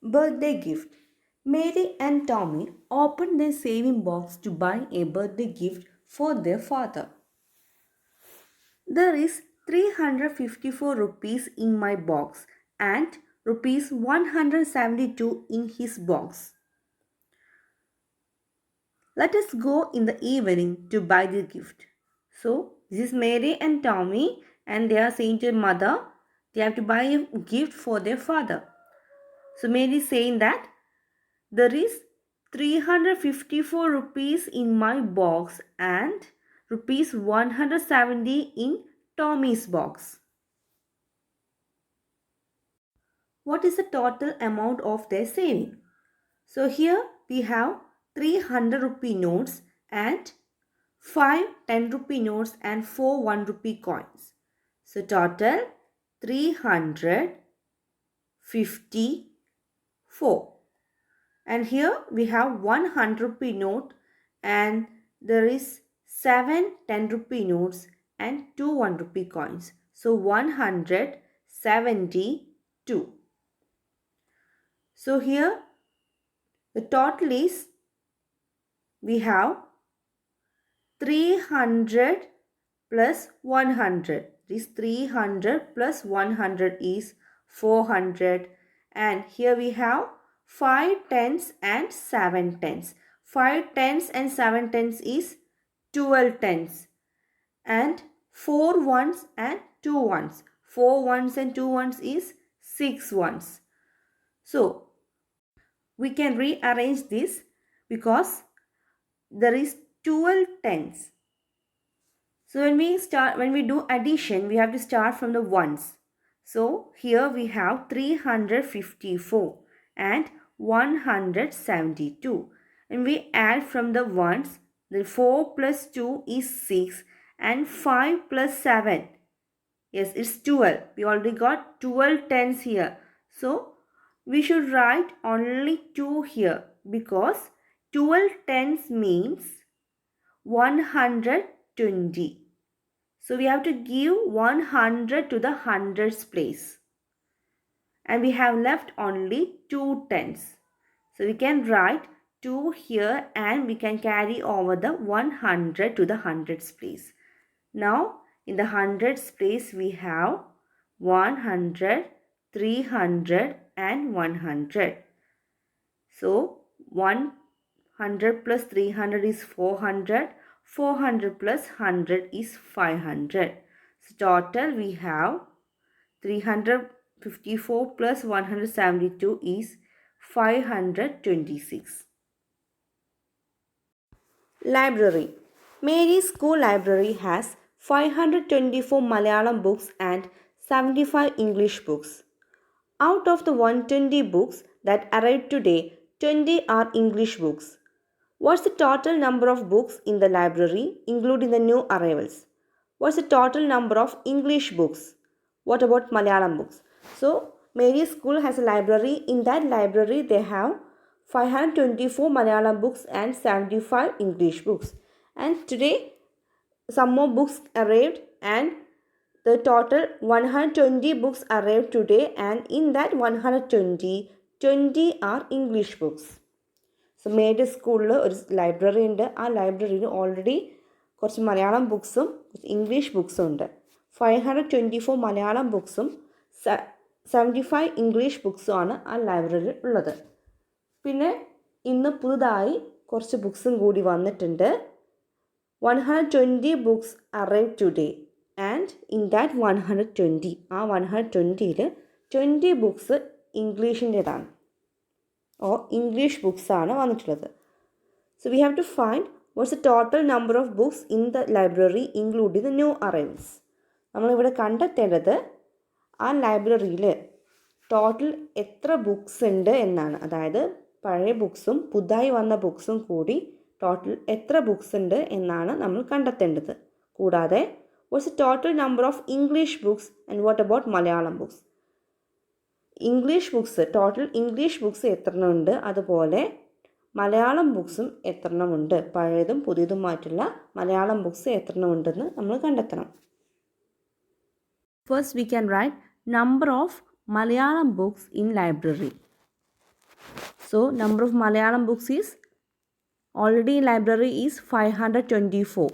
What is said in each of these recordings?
Birthday gift. Mary and Tommy opened their saving box to buy a birthday gift for their father. There is 354 rupees in my box and rupees 172 in his box. Let us go in the evening to buy the gift. So, this is Mary and Tommy, and they are saying to their mother, they have to buy a gift for their father. So, Mary is saying that there is 354 rupees in my box and rupees 170 in Tommy's box. What is the total amount of their saving? So here we have 300 rupee notes and 5 10 rupee notes and 4 1 rupee coins. So total 354. And here we have 100 rupee note and there is 7 10 rupee notes and 2 1 rupee coins. So 172. So here the total is we have 300 plus 100. This 300 plus 100 is 400 and here we have 5 tens and 7 tens. 5 tens and 7 tens is 12 tens and 4 ones and 2 ones. 4 ones and 2 ones is 6 ones. So we can rearrange this because there is 12 tens. So when we do addition, we have to start from the ones. So here we have 354 and 172. And we add from the ones, the 4 plus 2 is 6 and 5 plus 7. Yes, it's 12. We already got 12 tens here. So we should write only 2 here because 12 tens means 120. So we have to give 100 to the hundreds place. And we have left only 2 tens. So we can write 2 here and we can carry over the 100 to the hundreds place. Now in the hundreds place we have 100, 300 and 100. So 100 plus 300 is 400. 400 plus 100 is 500. So total we have 354 plus 172 is 526. Library. Mary's school library has 524 Malayalam books and 75 English books. Out of the 120 books that arrived today, 20 are English books. What's the total number of books in the library, including the new arrivals? What's the total number of English books? What about Malayalam books? So, Mary's school has a library. In that library, they have 524 Malayalam books and 75 English books. And today, some more books arrived and the total 120 books arrived today, and in that 120, 20 are English books. So Mary's സ്കൂളിൽ ഒരു library ഉണ്ട്. ആ ലൈബ്രറിയിൽ already കുറച്ച് Malayalam ബുക്സും English ബുക്സും ഉണ്ട്. 524 Malayalam ബുക്സും 75 English ബുക്സും ആണ് ആ ലൈബ്രറിയിൽ ഉള്ളത്. പിന്നെ ഇന്ന് പുതുതായി കുറച്ച് ബുക്സും കൂടി വന്നിട്ടുണ്ട്. 120 books arrive today and in that 120 ആ 120ൽ 20 ബുക്സ് ഇംഗ്ലീഷിൻ്റേതാണ് or English books ആണ് വന്നിട്ടുള്ളത്. So we have to find what's the total number of books in the library including the new arrivals. നമ്മളിവിടെ കണ്ടെത്തേണ്ടത് ആ ലൈബ്രറിയിൽ ടോട്ടൽ എത്ര ബുക്സ് ഉണ്ട് എന്നാണ്. അതായത് പഴയ ബുക്സും പുതുതായി വന്ന ബുക്സും കൂടി ടോട്ടൽ എത്ര ബുക്സ് ഉണ്ട് എന്നാണ് നമ്മൾ കണ്ടെത്തേണ്ടത്. കൂടാതെ what's the total number of English books and what about Malayalam books? English books total English books എത്രണ്ണം ഉണ്ട്, അതുപോലെ മലയാളം ബുക്സും എത്രണ്ണം ഉണ്ട്, പഴയതും പുതിയതുമായിട്ടുള്ള മലയാളം ബുക്സ് എത്രണ്ണം ഉണ്ടെന്ന് നമ്മൾ കണ്ടെത്തണം. First we can write number of Malayalam books in library. So number of Malayalam books is already in library is 524.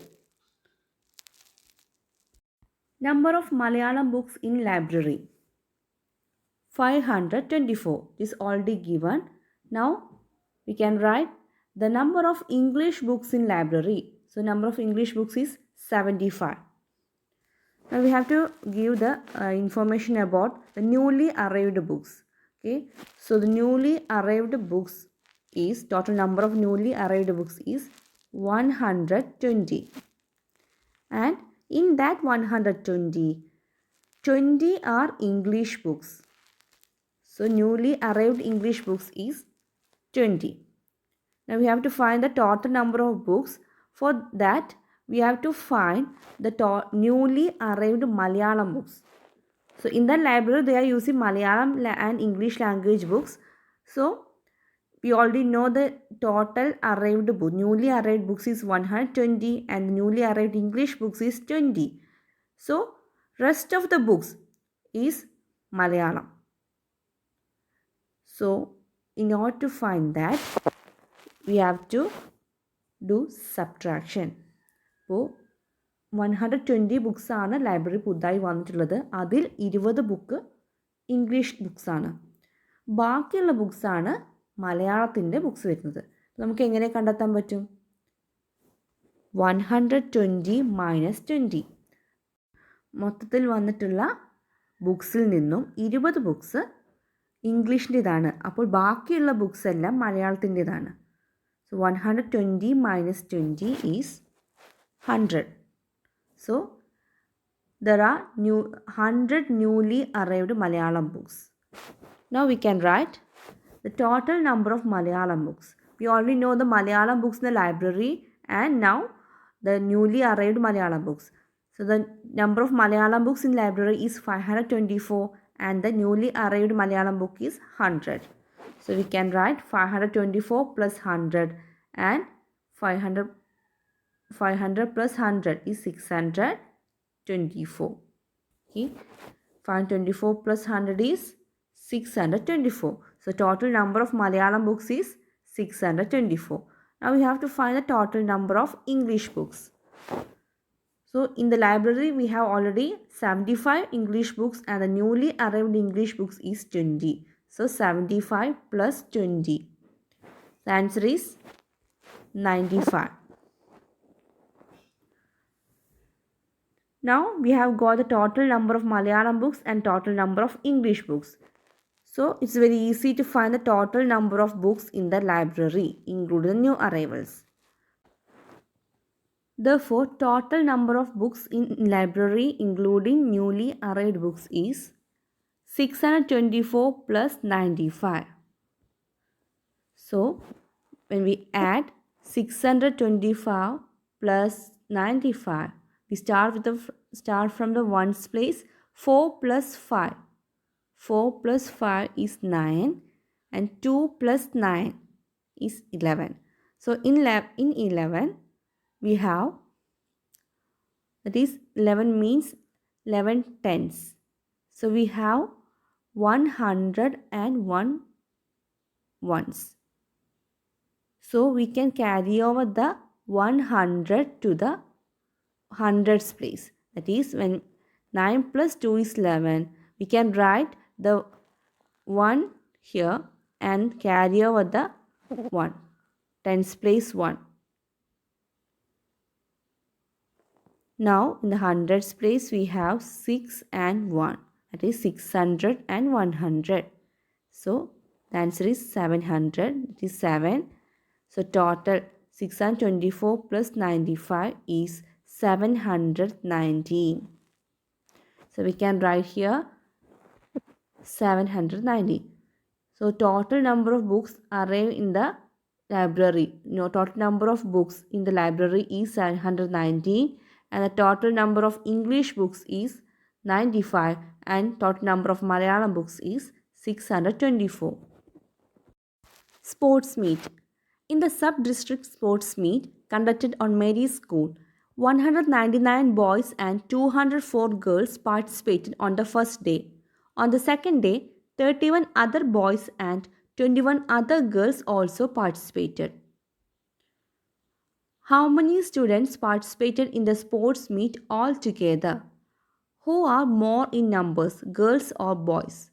Number of Malayalam books in library 524 is already given. Now we can write the number of English books in library. So number of English books is 75. Now we have to give the information about the newly arrived books. Okay, so the newly arrived books is total number of newly arrived books is 120, and in that 120, 20 are English books. So newly arrived English books is 20. Now we have to find the total number of books. For that, we have to find the newly arrived Malayalam books. So in the library, they are using Malayalam and English language books. So we already know the total arrived book. Newly arrived books is 120 and newly arrived English books is 20. So rest of the books is Malayalam. So in order to find that, we have to do subtraction. അപ്പോൾ 120 ബുക്സാണ് library പുതുതായി വന്നിട്ടുള്ളത്. അതിൽ 20 book English ബുക്സാണ്. ബാക്കിയുള്ള ബുക്സാണ് മലയാളത്തിൻ്റെ books വരുന്നത്. നമുക്ക് എങ്ങനെ കണ്ടെത്താൻ പറ്റും? 120 മൈനസ് 20. മൊത്തത്തിൽ വന്നിട്ടുള്ള ബുക്സിൽ നിന്നും 20 ബുക്സ് ഇംഗ്ലീഷിൻ്റെതാണ്. അപ്പോൾ ബാക്കിയുള്ള ബുക്സ് എല്ലാം മലയാളത്തിൻ്റെതാണ്. So 120 minus 20 is 100. So there are 100 newly arrived Malayalam books. Now we can write the total number of Malayalam books. We already know the Malayalam books in the library and now the newly arrived Malayalam books. So the number of Malayalam books in library is 524 and the newly arrived Malayalam book is 100. So we can write 524 plus 100 and 500 plus 100 is 624. Okay, 524 plus 100 is 624. So total number of Malayalam books is 624. Now we have to find the total number of English books. So in the library we have already 75 English books and the newly arrived English books is 20. So 75 plus 20. The answer is 95. Now we have got the total number of Malayalam books and total number of English books. So it's very easy to find the total number of books in the library, including new arrivals. Therefore, total number of books in library, including newly arrived books, is 624 plus 95. So when we add 625 plus 95, we start from the ones place. 4 plus 5. 4 plus 5 is 9 and 2 plus 9 is 11. So in 11 we have, that is 11 means 11 tens. So we have 101 ones. So we can carry over the 100 to the hundreds place. That is when 9 plus 2 is 11, we can write the 1 here and carry over the 1. Tens place 1. Now in the hundreds place we have 6 and 1. That is 600 and 100. So the answer is 700. It is 7. So total 624 plus 95 is 719. So we can write here 790. So total number of books arrive in the library. Total number of books in the library is 719 and the total number of English books is 95 and total number of Malayalam books is 624. Sports meet. In the sub-district sports meet conducted on Mary's School, 199 boys and 204 girls participated on the first day. On the second day, 31 other boys and 21 other girls also participated. How many students participated in the sports meet altogether? Who are more in numbers, girls or boys?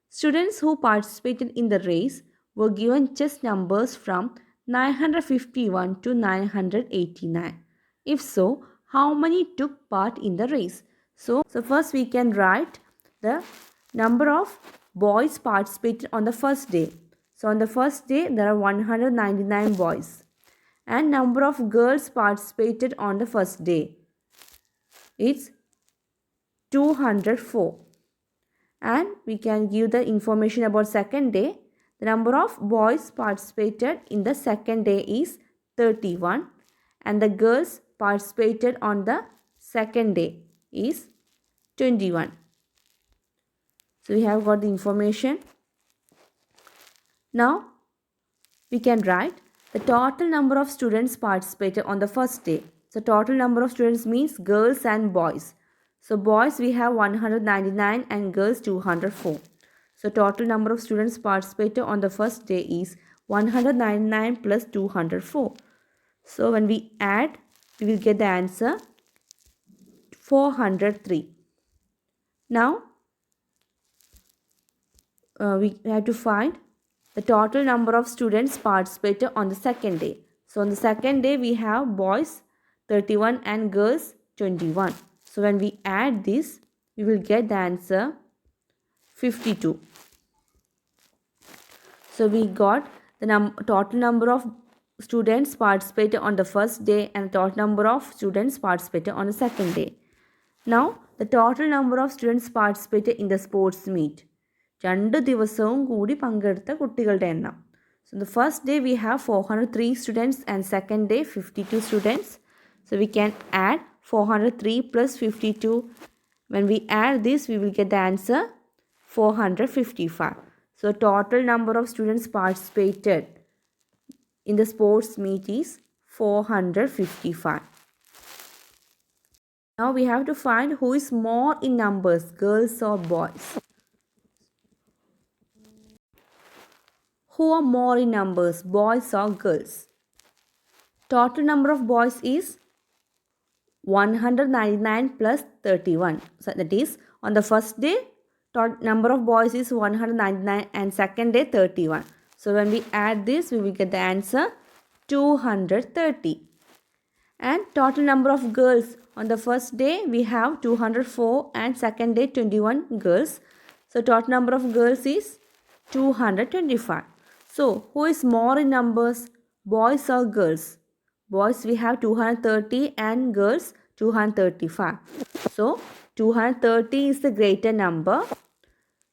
Students who participated in the race were given chess numbers from 951 to 989. If so, how many took part in the race? So first we can write the number of boys participated on the first day. So on the first day there are 199 boys. And number of girls participated on the first day. It's 204. And we can give the information about second day. The number of boys participated in the second day is 31 and the girls participated on the second day is 21. So we have got the information. Now we can write the total number of students participated on the first day. So total number of students means girls and boys. So boys we have 199 and girls 204. So total number of students participated on the first day is 199 plus 204. So when we add, we will get the answer 403. Now we have to find the total number of students participated on the second day. So on the second day we have boys 31 and girls 21. So when we add this, we will get the answer 52. So we got the total number of students participated on the first day and the total number of students participated on the second day. Now the total number of students participated in the sports meet. 2 ദിവസവും കൂടി പങ്കെടുത്ത കുട്ടികളുടെ എണ്ണം. So the first day we have 403 students and second day 52 students. So we can add 403 plus 52. When we add this, we will get the answer 455. So total number of students participated in the sports meet is 455. Now we have to find who is more in numbers, girls or boys. Who are more in numbers, boys or girls? Total number of boys is 199 plus 31. So that is on the first day, number of boys is 199 and second day 31. So when we add this, we will get the answer 230. And total number of girls on the first day we have 204 and second day 21 girls. So total number of girls is 225. So who is more in numbers, boys or girls? Boys we have 230 and girls 235. So 230 is the greater number.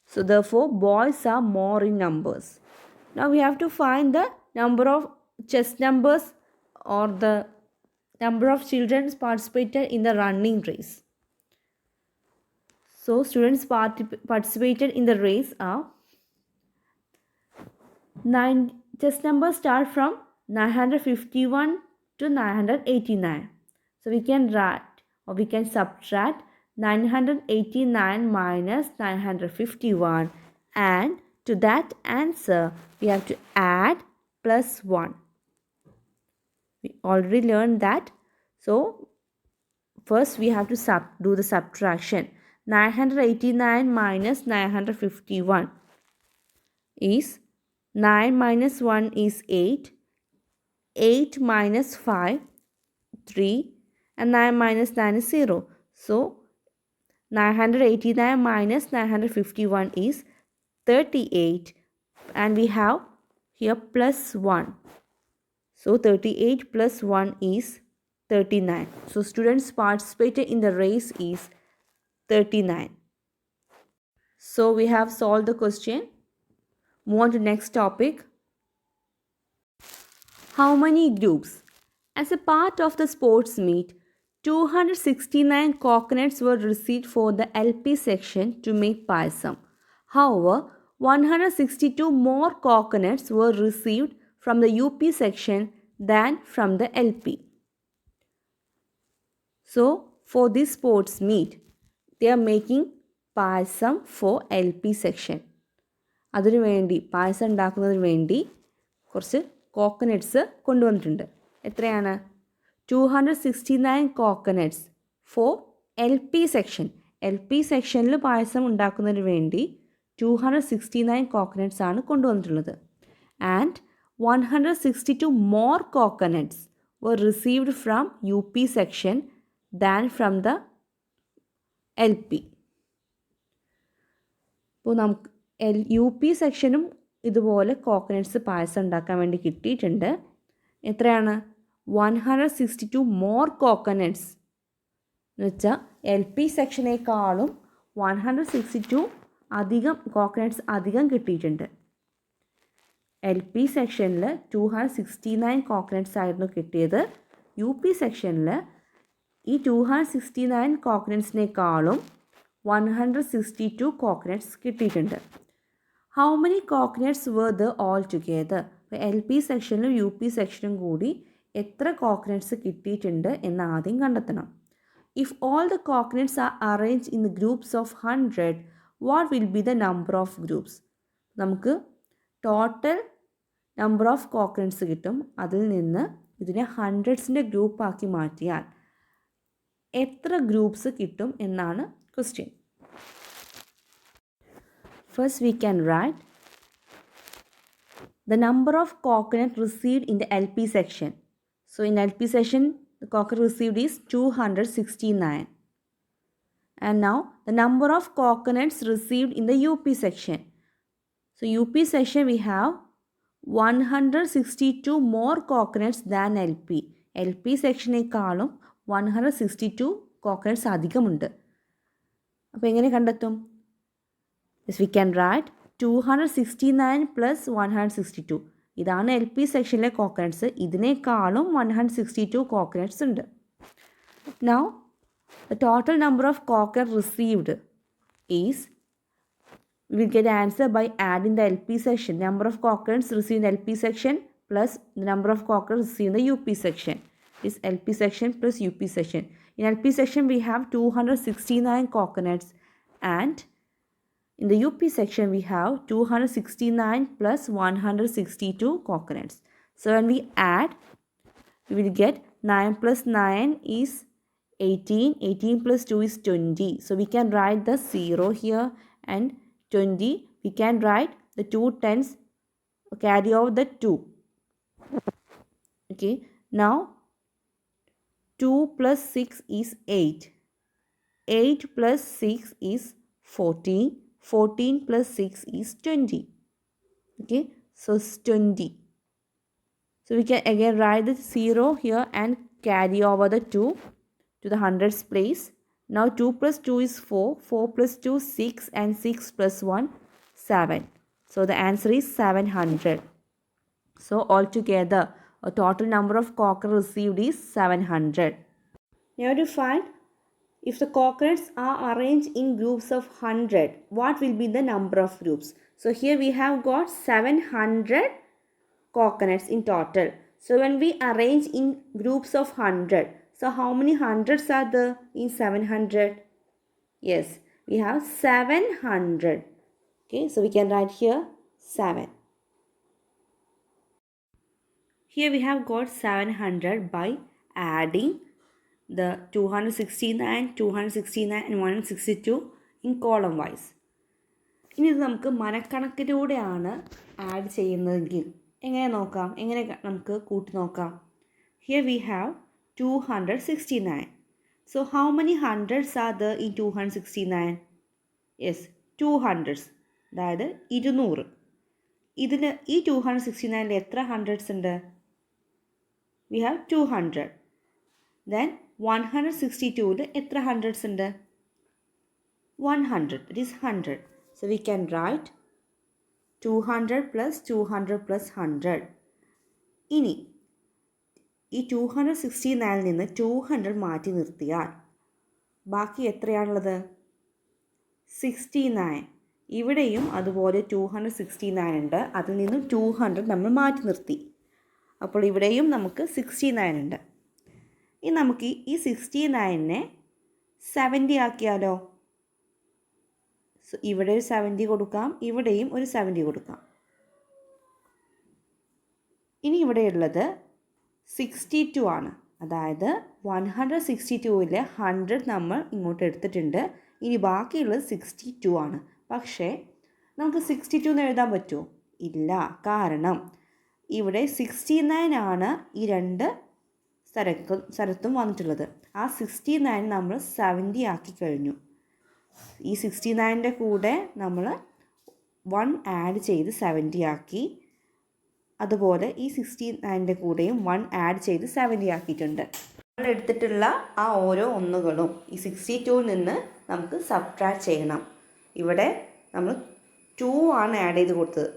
So therefore boys are more in numbers. Now we have to find the number of chess numbers or the number of children participated in the running race. So students participated in the race are 9. Chess numbers start from 951 to 989. So we can write or we can subtract 989 minus 951 and to that answer we have to add plus 1. We already learned that. So first we have to do the subtraction. 989 minus 951 is 9 minus 1 is 8. 8 minus 5, 3 and 9 minus 9 is 0. So 989 minus 951 is 38 and we have here plus 1. So 38 plus 1 is 39. So students participated in the race is 39. So we have solved the question. Move on to next topic. How many groups? As a part of the sports meet, 269 coconuts were received for the LP section to make payasam. However, 162 more coconuts were received from the UP section than from the LP. So, for this sports meet, they are making payasam for LP section. അതിനു വേണ്ടി പായസം ഉണ്ടാക്കുന്നതിന് വേണ്ടി കുറച്ച് coconuts കൊണ്ടുവന്നിട്ടുണ്ട്. എത്രയാണ്? 269 coconuts for LP section. LP സെക്ഷനിൽ പായസം ഉണ്ടാക്കുന്നതിന് വേണ്ടി 269 കോക്കനട്ട്സ് ആണ് കൊണ്ടുവന്നിട്ടുള്ളത്. And 162 more coconuts were received from UP section than from the LP. അപ്പോൾ നമുക്ക് UP സെക്ഷനും ഇതുപോലെ കോക്കനട്ട്സ് പായസം ഉണ്ടാക്കാൻ വേണ്ടി കിട്ടിയിട്ടുണ്ട്. എത്രയാണ്? 162 more coconuts എന്ന് വെച്ചാൽ LP സെക്ഷനേക്കാളും 162 അധികം കോക്കനട്ട്സ് അധികം കിട്ടിയിട്ടുണ്ട്. LP സെക്ഷനിൽ 269 കോക്കനട്ട്സ് ആയിരുന്നു കിട്ടിയത്. UP സെക്ഷനിൽ ഈ 269 കോക്കനട്ട്സിനേക്കാളും 162 കോക്കനട്ട്സ് കിട്ടിയിട്ടുണ്ട്. How many coconuts were there all together? LP സെക്ഷനിലും UP സെക്ഷനും കൂടി എത്ര കോക്കനട്ട്സ് കിട്ടിയിട്ടുണ്ട് എന്ന് ആദ്യം കണ്ടെത്തണം. If all the coconuts R arranged in the groups of 100, what will be the number of groups? നമുക്ക് ടോട്ടൽ നമ്പർ ഓഫ് കോക്കനട്ട്സ് കിട്ടും. അതിൽ നിന്ന് ഇതിനെ ഹൺഡ്രഡ്സിൻ്റെ ഗ്രൂപ്പാക്കി മാറ്റിയാൽ എത്ര ഗ്രൂപ്പ്സ് കിട്ടും എന്നാണ് question. First we can write the number of coconut received in the LP section. So in LP section the coconut received is 269. And now the number of coconuts received in the UP section. So UP section we have 162 more coconuts than LP. LP സെക്ഷനേക്കാളും 162 coconuts അധികമുണ്ട്. അപ്പോൾ എങ്ങനെ കണ്ടെത്തും? Yes, we can write 269 plus 162. ഇതാണ് LP സെക്ഷനിലെ coconuts. ഇതിനേക്കാളും 162 coconuts ഉണ്ട്. Now the total number of coconut received is, we will get the answer by adding the LP section. Number of coconuts received in the LP section plus the number of coconuts received in the UP section is LP section plus UP section. In LP section we have 269 coconuts and in the UP section we have 269 plus 162 coconuts. So when we add, we will get 9 plus 9 is 18. 18 plus 2 is 20. So we can write the 0 here and 20. We can write the 2 tens, carry over the 2. Okay. Now 2 plus 6 is 8. 8 plus 6 is 14. 14 plus 6 is 20. Okay. So it's 20. So we can again write the 0 here and carry over the 2 to the hundreds place. Now 2 plus 2 is 4. 4 plus 2 6 and 6 plus 1 7. So the answer is 700. So altogether a total number of coconuts received is 700. Now to find if the coconuts are arranged in groups of 100, what will be the number of groups? So here we have got 700 coconuts in total. So when we arrange in groups of 100, so how many hundreds are there in 700? Yes, we have 700. Okay, so we can write here 7. Here we have got 700 by adding the 269, 269 and 162 in column wise. ഇനി ഇത് നമുക്ക് മനക്കണക്കിലൂടെയാണ് add ചെയ്യുന്നതെങ്കിൽ എങ്ങനെ നോക്കാം? എങ്ങനെ നമുക്ക് കൂട്ടി നോക്കാം? Here we have 269. So how many hundreds are there in 269? Yes, 200s. അതായത് 200. ഇതിൽ ഈ 269 എത്ര ഹൺഡ്രഡ്സ് ഉണ്ട്? We have 200. Then 162 എത്ര ഹൺഡ്രഡ്സ് ഉണ്ട്? 100. It is 100. So we can write 200 plus 200 plus 100. ഇനി ഈ 269 നിന്ന് 200 മാറ്റി നിർത്തിയാൽ ബാക്കി എത്രയാണുള്ളത്? 69. ഇവിടെയും അതുപോലെ 269 ഉണ്ട്. അതിൽ നിന്നും 200 നമ്മൾ മാറ്റി നിർത്തി. അപ്പോൾ ഇവിടെയും നമുക്ക് 69 ഉണ്ട്. ഇനി നമുക്ക് ഈ 69നെ 70 ആക്കിയാലോ? സോ ഇവിടെ ഒരു 70 കൊടുക്കാം, ഇവിടെയും ഒരു 70 കൊടുക്കാം. ഇനി ഇവിടെയുള്ളത് 62 ആണ്. അതായത് 162-ലെ 100 നമ്മൾ ഇങ്ങോട്ട് എടുത്തിട്ടുണ്ട്. ഇനി ബാക്കിയുള്ളത് 62 ആണ്. പക്ഷേ നമുക്ക് 62 എന്ന് എഴുതാൻ പറ്റുമോ? ഇല്ല. കാരണം ഇവിടെ 69 ആണ് ഈ രണ്ട് സ്ഥലത്തും വന്നിട്ടുള്ളത്. ആ 69 നമ്മൾ 70 ആക്കി കഴിഞ്ഞു. ഈ 69ൻ്റെ കൂടെ നമ്മൾ 1 ആഡ് ചെയ്ത് 70 ആക്കി. അതുപോലെ ഈ 69ൻ്റെ കൂടെയും 1 ആഡ് ചെയ്ത് 70 ആക്കിയിട്ടുണ്ട്. നമ്മൾ എടുത്തിട്ടുള്ള ആ ഓരോ ഒന്നുകളും ഈ 62-ൽ നിന്ന് നമുക്ക് സബ്ട്രാക്ട് ചെയ്യണം. ഇവിടെ നമ്മൾ 2 ആണ് ആഡ് ചെയ്ത് കൊടുത്തത്.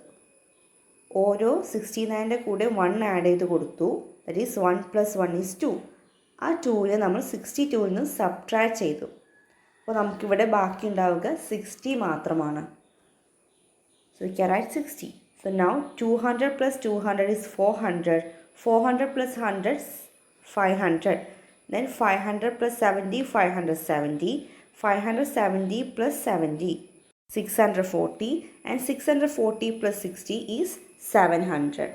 ഓരോ 69ൻ്റെ കൂടെ 1 ആഡ് ചെയ്ത് കൊടുത്തു. That is 1 + 1 = 2. ആ 2-നെ നമ്മൾ 62-ൽ നിന്ന് സബ്ട്രാക്ട് ചെയ്തു. അപ്പോൾ നമുക്കിവിടെ ബാക്കി ഉണ്ടാവുക 60 മാത്രമാണ്. So we can write 60. So now 200 + 200 is 400. 400 + 100 is 500. Then 500 + 70, 570. 570 + 70, 640. And 640 + 60 is 700.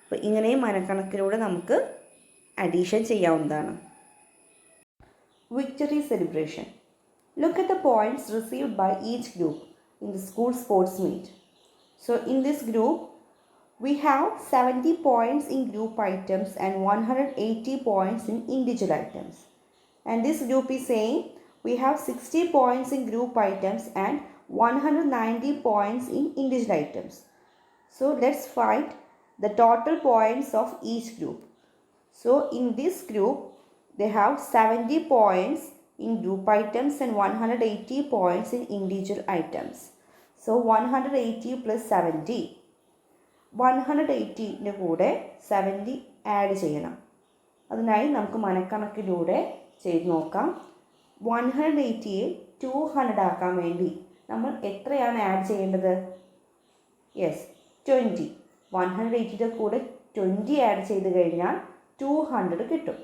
അപ്പോൾ ഇങ്ങനെ മനക്കണക്കിലൂടെ നമുക്ക് അഡീഷൻ ചെയ്യാവുന്നതാണ്. Victory celebration. Look at the points received by each group in the school sports meet. So in this group, we have 70 points in group items and 180 points in individual items. And this group is saying we have 60 points in group items and 190 points in individual items. So let's find the total points of each group. So in this group, they have 70 points in group items and 180 points in individual items. So 180 + 70. 180-ൻ്റെ കൂടെ 70 add ചെയ്യണം. അതിനായി നമുക്ക് മനക്കണക്കിലൂടെ ചെയ്ത് നോക്കാം. 180-യെ 200 ആക്കാൻ വേണ്ടി നമ്മൾ എത്രയാണ് ആഡ് ചെയ്യേണ്ടത്? യെസ്, 20. 180-യുടെ കൂടെ 20 ആഡ് ചെയ്ത് കഴിഞ്ഞാൽ 200 കിട്ടും.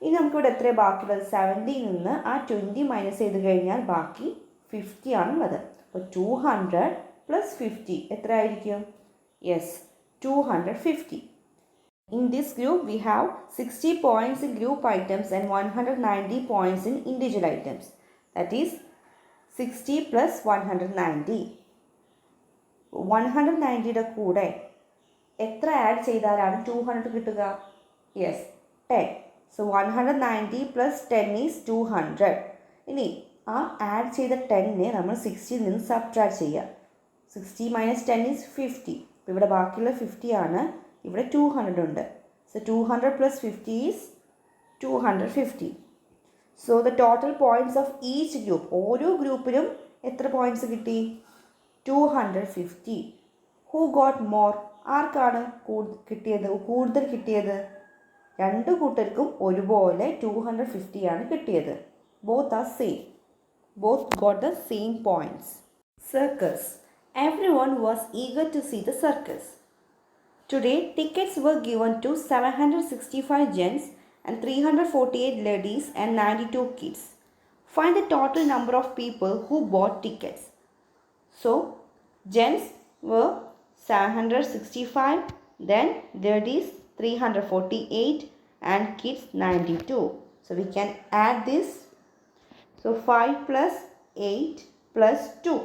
ഇനി നമുക്കിവിടെ എത്രയാണ് ബാക്കിയുള്ളത്? 70-ൽ നിന്ന് ആ 20 മൈനസ് ചെയ്ത് കഴിഞ്ഞാൽ ബാക്കി 50 ആണുള്ളത്. അപ്പോൾ 200 + 50 എത്രയായിരിക്കും? Yes, 250. In this group, we have 60 points in group items and 190 points in individual items. That is 60 + 190. 190-യുടെ കൂടെ എത്ര ആഡ് ചെയ്താലാണ് 200 കിട്ടുക? യെസ്, 10. So 190 + 10 is 200. ഇനി ആ ആഡ് ചെയ്ത 10-നെ നമ്മൾ 60-ൽ നിന്ന് സബ്ട്രാക്ട് ചെയ്യുക. 60 - 10 is 50. അപ്പോൾ ഇവിടെ ബാക്കിയുള്ള 50 ആണ്. ഇവിടെ 200 ഉണ്ട്. So 200 + 50 is 250. So the total points of each group, ഓരോ ഗ്രൂപ്പിലും എത്ര പോയിൻറ്റ്സ് കിട്ടി? 250. Who got more? ആർക്കാണ് കൂടുതൽ കിട്ടിയത്? രണ്ട് കൂട്ടർക്കും ഒരുപോലെ 250 ആണ് കിട്ടിയത്. Both are same. Both got the same points. Circus. Everyone was eager to see the circus. Today, tickets were given to 765 gents and 348 ladies and 92 kids. Find the total number of people who bought tickets. So, gents were 765, then ladies 348 and kids 92. So, we can add this. So 5 + 8 + 2,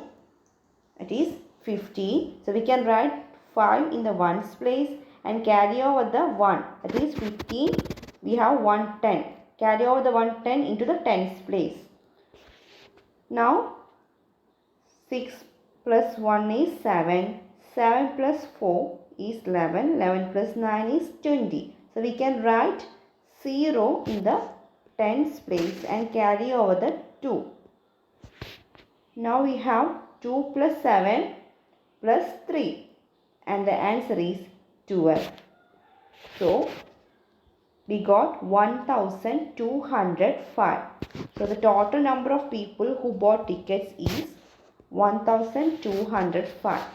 that is 15. So we can write 5 in the ones place and carry over the 1, that is 15. We have 110. Carry over the 110 into the tens place. Now 6 + 1 is 7. 7 + 4 is 11. 11 + 9 is 20. So we can write 0 in the tens place and carry over the 2. Now we have 2 + 7 + 3 and the answer is 12. So we got 1205. So the total number of people who bought tickets is 1205.